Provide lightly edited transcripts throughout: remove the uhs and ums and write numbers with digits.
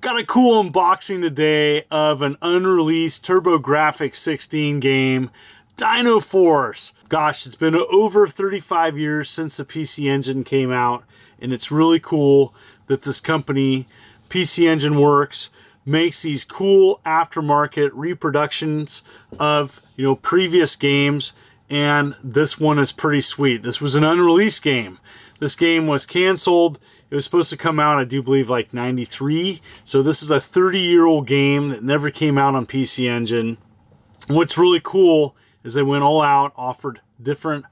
Got a cool unboxing today of an unreleased Turbografx 16 game, Dino Force. Gosh, it's been over 35 years since the PC Engine came out, and it's really cool that this company, PC Engine Works, makes these cool aftermarket reproductions of, previous games, and this one is pretty sweet. This was an unreleased game. This game was canceled. It was supposed to come out, I do believe, like 93. So this is a 30-year-old game that never came out on PC Engine. And what's really cool is they went all out, offered different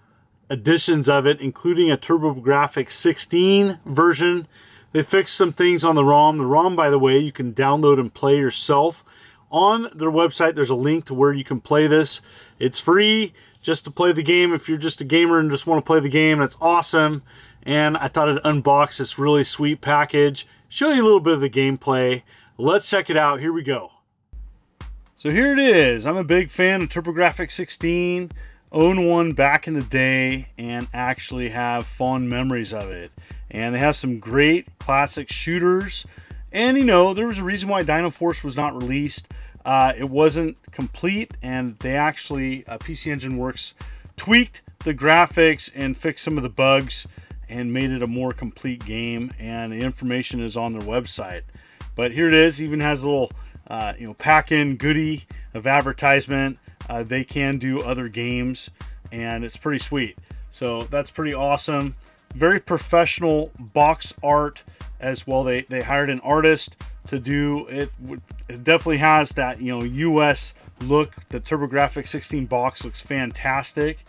editions of it, including a Turbografx 16 version. They fixed some things on the ROM. The ROM, by the way, you can download and play yourself. On their website, there's a link to where you can play this. It's free just to play the game. If you're just a gamer and just want to play the game, that's awesome. And I thought I'd unbox this really sweet package, show you a little bit of the gameplay. Let's check it out. Here we go. So here it is. I'm a big fan of Turbografx 16. Owned one back in the day and actually have fond memories of it. And they have some great classic shooters. And there was a reason why Dino Force was not released. It wasn't complete, and they actually, PC Engine Works, tweaked the graphics and fixed some of the bugs and made it a more complete game, and the information is on their website. But here it is. Even has a little pack-in goodie of advertisement. They can do other games, and it's pretty sweet. So that's pretty awesome. Very professional box art as well. They hired an artist to do it. It definitely has that US look. The Turbografx 16 box looks fantastic.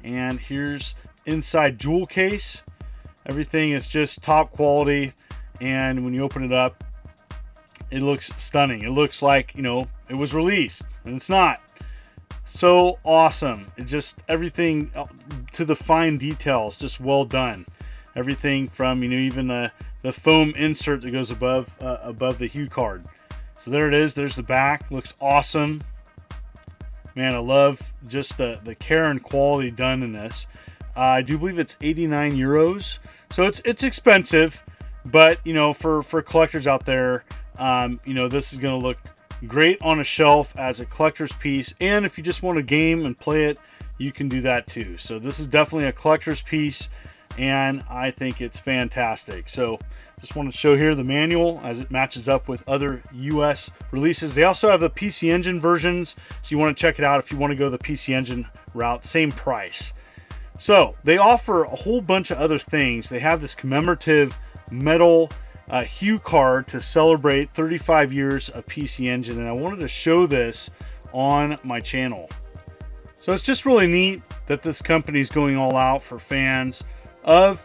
And here's inside jewel case. Everything is just top quality, and when you open it up, it looks stunning. It looks like it was released, and it's not. So awesome. It just, everything to the fine details, just well done. Everything from even the foam insert that goes above the hue card. So there it is. There's the back. Looks awesome. Man, I love just the care and quality done in this. I do believe it's 89 euros. So it's expensive, but for collectors out there, this is going to look great on a shelf as a collector's piece. And if you just want a game and play it, you can do that too. So this is definitely a collector's piece, and I think it's fantastic. So just want to show here the manual as it matches up with other US releases. They also have the PC Engine versions, so you want to check it out if you want to go the PC Engine route. Same price. So they offer a whole bunch of other things. They have this commemorative metal hue card to celebrate 35 years of PC Engine, and I wanted to show this on my channel. So it's just really neat that this company is going all out for fans of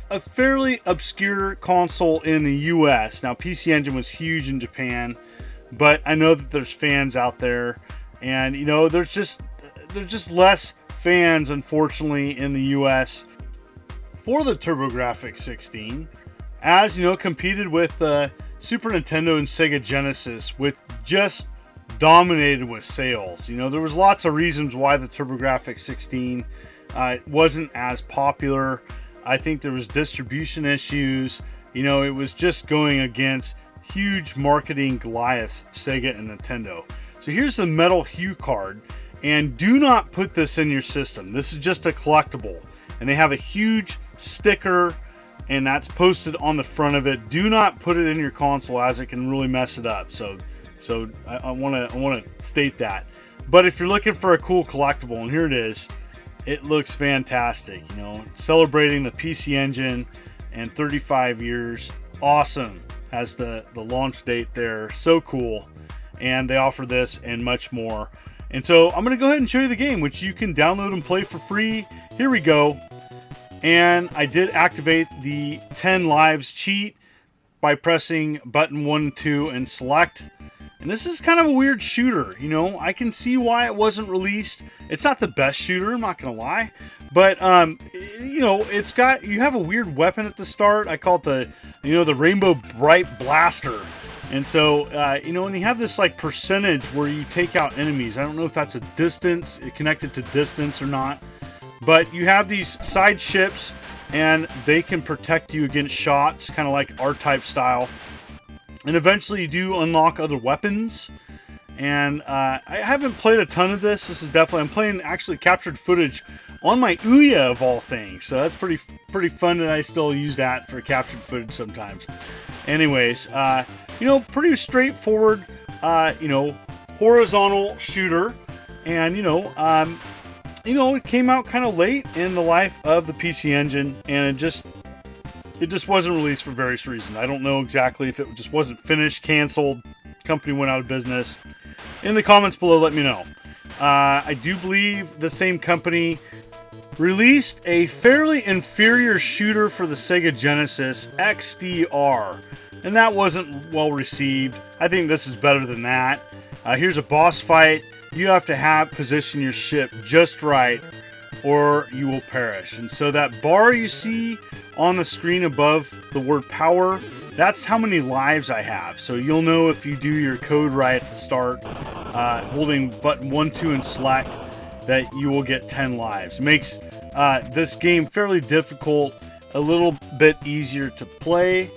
a fairly obscure console in the US. Now PC Engine was huge in Japan, but I know that there's fans out there, and there's just less fans, unfortunately, in the US for the Turbografx 16, as competed with the Super Nintendo and Sega Genesis, with just dominated with sales. There was lots of reasons why the Turbografx 16 wasn't as popular. I think there was distribution issues. It was just going against huge marketing Goliaths, Sega and Nintendo. So here's the metal hue card. And do not put this in your system. This is just a collectible. And they have a huge sticker, and that's posted on the front of it. Do not put it in your console, as it can really mess it up. So I want to state that. But if you're looking for a cool collectible, and here it is, it looks fantastic. Celebrating the PC Engine and 35 years. Awesome. Has the launch date there. So cool. And they offer this and much more. And so I'm going to go ahead and show you the game, which you can download and play for free. Here we go. And I did activate the 10 lives cheat by pressing button 1 and 2 and select. And this is kind of a weird shooter. I can see why it wasn't released. It's not the best shooter, I'm not going to lie. But, you have a weird weapon at the start. I call it the Rainbow Bright Blaster. And so, when you have this percentage where you take out enemies, I don't know if that's a distance, connected to distance or not, but you have these side ships, and they can protect you against shots, kind of like R-Type style. And eventually you do unlock other weapons. And I haven't played a ton of this. This is definitely, I'm playing actually captured footage on my Ouya of all things. So that's pretty fun, and I still use that for captured footage sometimes. Anyways, you know, pretty straightforward, you know, horizontal shooter. And, you know, it came out kind of late in the life of the PC Engine, and it just wasn't released for various reasons. I don't know exactly if it just wasn't finished, canceled, company went out of business. In the comments below, let me know. I do believe the same company released a fairly inferior shooter for the Sega Genesis, XDR, and that wasn't well received. I think this is better than that. Here's a boss fight. You have to position your ship just right, or you will perish. And so that bar you see on the screen above the word power, that's how many lives I have. So you'll know if you do your code right at the start, holding button 1, 2, and select, that you will get 10 lives. It makes this game fairly difficult, a little bit easier to play,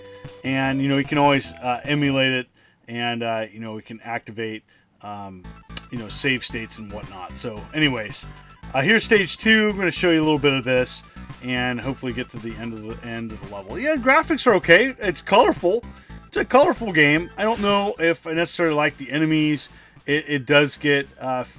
and you know, you can always emulate it, and you know, we can activate you know, save states and whatnot. So anyways, here's stage 2. I'm going to show you a little bit of this and hopefully get to the end of the level. Yeah, graphics are okay. It's colorful. It's a colorful game. I don't know if I necessarily like the enemies. It does get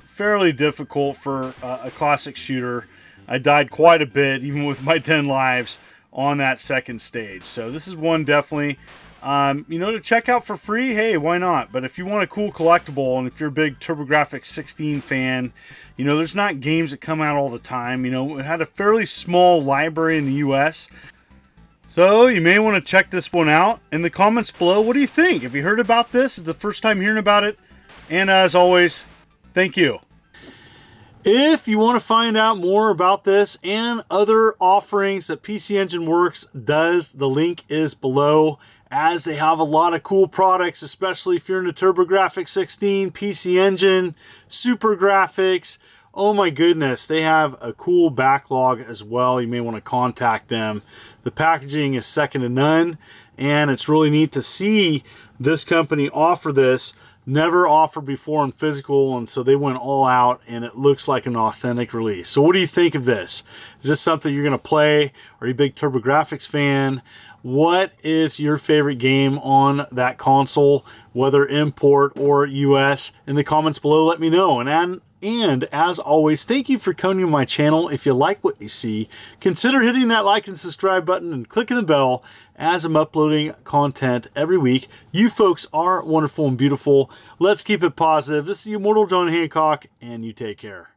fairly difficult for a classic shooter. I died quite a bit, even with my 10 lives on that second stage. So this is one definitely, you know, to check out for free. Hey, why not? But if you want a cool collectible, and if you're a big Turbografx 16 fan, you know, there's not games that come out all the time. You know, it had a fairly small library in the US. So you may want to check this one out. In the comments below, what do you think? Have you heard about this? Is the first time hearing about it? And as always, thank you. If you want to find out more about this and other offerings that PC Engine Works does, the link is below, as they have a lot of cool products, especially if you're into Turbografx 16, PC Engine, Super Graphics. Oh my goodness, they have a cool backlog as well. You may want to contact them. The packaging is second to none, and it's really neat to see this company offer this. Never offered before in physical, and so they went all out, and it looks like an authentic release. So what do you think of this? Is this something you're going to play? Are you a big Turbografx fan? What is your favorite game on that console, whether import or US? In the comments below, let me know. And as always, thank you for coming to my channel. If you like what you see, consider hitting that like and subscribe button and clicking the bell, as I'm uploading content every week. You folks are wonderful and beautiful. Let's keep it positive. This is the Immortal John Hancock, and you take care.